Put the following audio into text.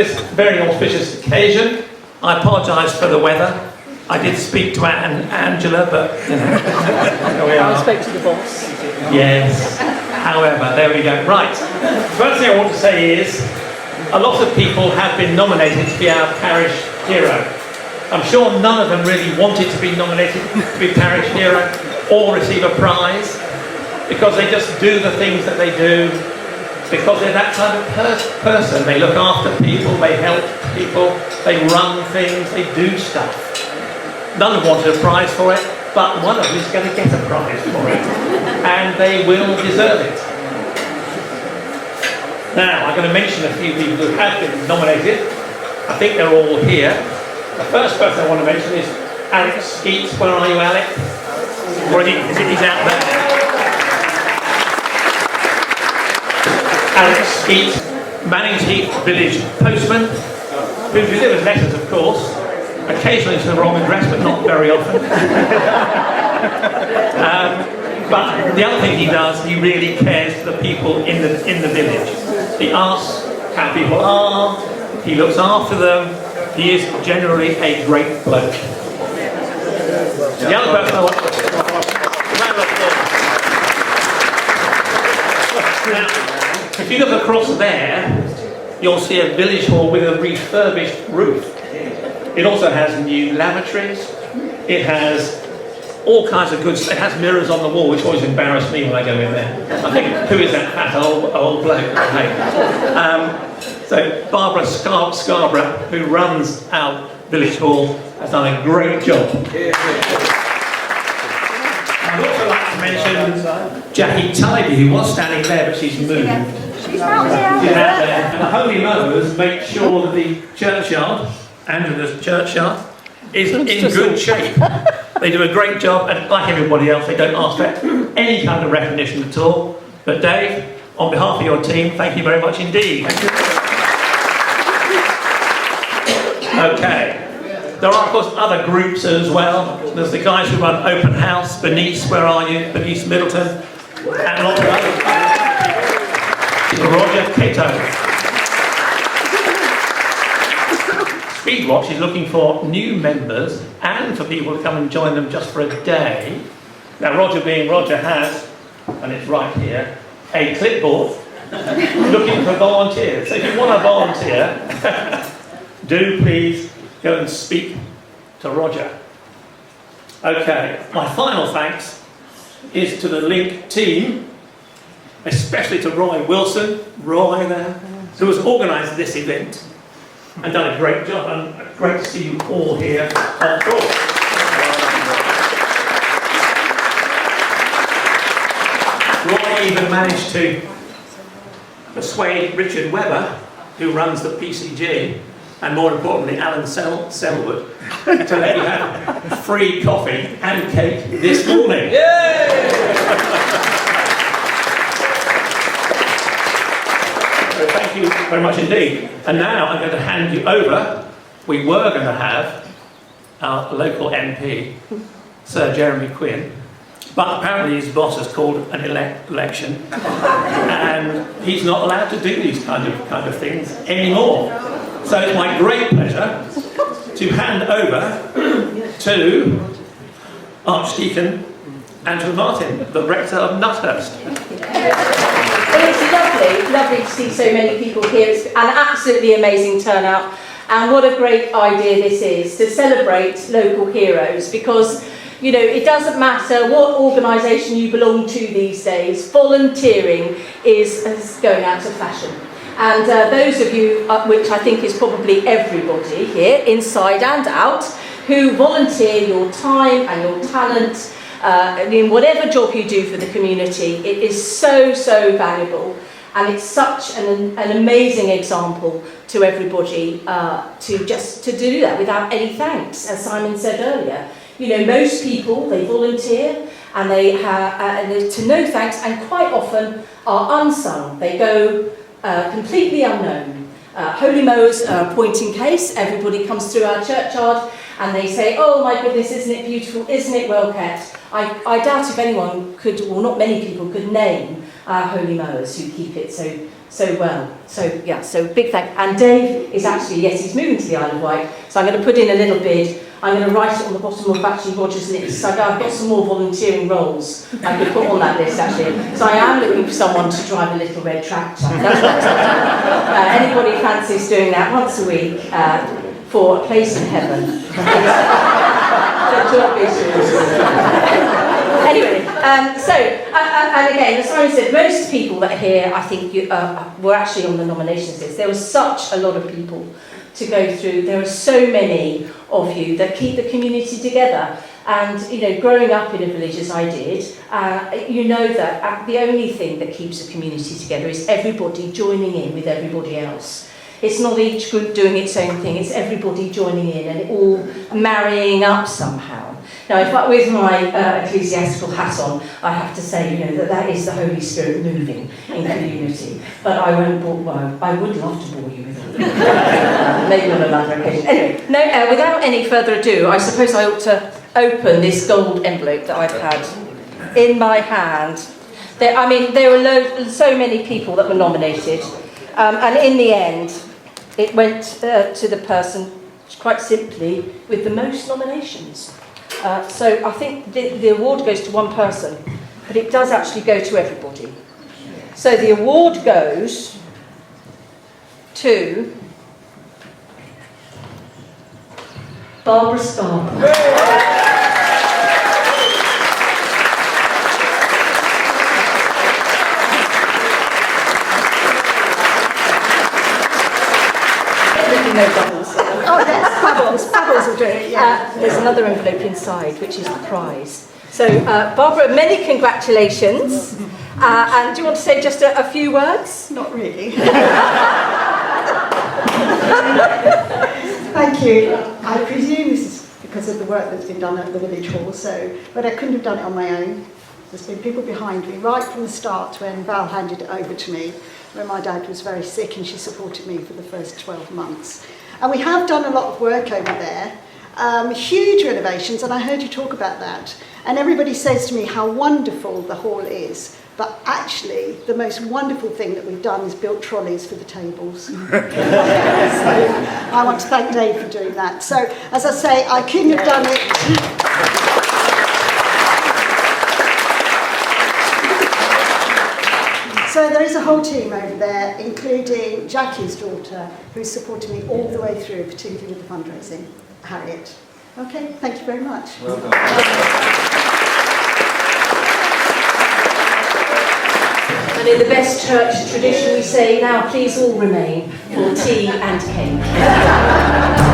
this very auspicious occasion. I apologise for the weather. I did speak to Angela, but you know, here we are. I spoke to the boss. Yes. However, there we go. Right. First thing I want to say is, a lot of people have been nominated to be our parish hero. I'm sure none of them really wanted to be nominated to be parish hero or receive a prize, because they just do the things that they do, because they're that kind of person. They look after people, they help people, they run things, they do stuff. None of them wanted a prize for it, but one of them is going to get a prize for it, and they will deserve it. Now, I'm going to mention a few people who have been nominated. I think they're all here. The first person I want to mention is Alex Skeets. Where are you, Alex? Or he's out there. Alex Skeets, Mannings Heath village postman, who delivers letters, of course, occasionally to the wrong address, but not very often. But the other thing he does, he really cares for the people in the village. He asks how people are, he looks after them, he is generally a great bloke. The other person I want to now, if you look across there, you'll see a village hall with a refurbished roof. It also has new lavatories, it has all kinds of good stuff. It has mirrors on the wall, which always embarrass me when I go in there. I think, who is that fat old bloke? Hey. So Barbara Scarborough, who runs our village hall, has done a great job. I'd also like to mention Jackie Tidy, who was standing there, but she's moved. She's out there. She's out there. And the Holy Mowers make sure that the churchyard, Angela's churchyard, is in good shape. They do a great job, and like everybody else, they don't ask for any kind of recognition at all. But Dave, on behalf of your team, thank you very much indeed. Okay. There are, of course, other groups as well. There's the guys who run Open House, Bernice, where are you? Bernice Middleton, and lots of others. Roger Cato. Speedwatch is looking for new members and for people to come and join them just for a day. Now, Roger being Roger has, and it's right here, a clipboard looking for volunteers. So if you want to volunteer, do please go and speak to Roger. Okay, my final thanks is to the Link team, especially to Roy Wilson, Roy there, who has organised this event and done a great job, and great to see you all here on board. Roy even managed to persuade Richard Webber, who runs the PCG, and more importantly Alan Selwood, to let you have free coffee and cake this morning. Yay! So thank you very much indeed. And now I'm going to hand you over. We were going to have our local MP, Sir Jeremy Quinn, but apparently his boss has called an election, and he's not allowed to do these kind of things anymore. So it's my great pleasure to hand over to Archdeacon Andrew Martin, the rector of Nuthurst. Well, it's lovely to see so many people here. It's an absolutely amazing turnout, and what a great idea this is to celebrate local heroes, because you know, it doesn't matter what organisation you belong to these days, volunteering is going out of fashion. And those of you, which I think is probably everybody here, inside and out, who volunteer your time and your talent in whatever job you do for the community, it is so valuable, and it's such an amazing example to everybody to do that without any thanks, as Simon said earlier. You know, most people, they volunteer and they to no thanks, and quite often are unsung. They go completely unknown. Holy Mowers are a point in case. Everybody comes through our churchyard and they say, oh my goodness, isn't it beautiful, isn't it well kept? I doubt if anyone could, or not many people could name our Holy Mowers who keep it so so well. So yeah, so big thank. And Dave is actually, yes, he's moving to the Isle of Wight, so I'm going to put in a little bid. I'm going to write it on the bottom of actually Roger's list. So I've got some more volunteering roles I could put on that list actually. So I am looking for someone to drive a little red tractor. That's what anybody fancies doing that once a week for a place in heaven. The job is yours. Anyway, and again, as Simon said, most people that are here, I think, were actually on the nominations list. There was such a lot of people to go through. There are so many of you that keep the community together. And, you know, growing up in a village as I did, you know that the only thing that keeps a community together is everybody joining in with everybody else. It's not each group doing its own thing, it's everybody joining in and it all marrying up somehow. Now, if with my ecclesiastical hat on, I have to say, you know, that is the Holy Spirit moving in community. But I won't bore, well, I would love to bore you with it. Maybe on another occasion. Anyway, no, without any further ado, I suppose I ought to open this gold envelope that I've had in my hand. There were so many people that were nominated. And in the end, it went to the person, quite simply, with the most nominations. So I think the award goes to one person, but it does actually go to everybody. So the award goes to Barbara Scarborough. No bubbles. Oh yes, bubbles will do it, yeah. There's another envelope inside, which is the prize. So, Barbara, many congratulations. And do you want to say just a few words? Not really. Thank you. I presume this is because of the work that's been done at the village hall, but I couldn't have done it on my own. There's been people behind me right from the start when Val handed it over to me, when my dad was very sick and she supported me for the first 12 months. And we have done a lot of work over there, huge renovations, and I heard you talk about that. And everybody says to me how wonderful the hall is, but actually the most wonderful thing that we've done is built trolleys for the tables. So I want to thank Dave for doing that. So as I say, I couldn't have done it. So there is a whole team over there, including Jackie's daughter, who's supported me all the way through, particularly with the fundraising, Harriet. Okay, thank you very much. Well done. And in the best church tradition we say, now please all remain for tea and cake.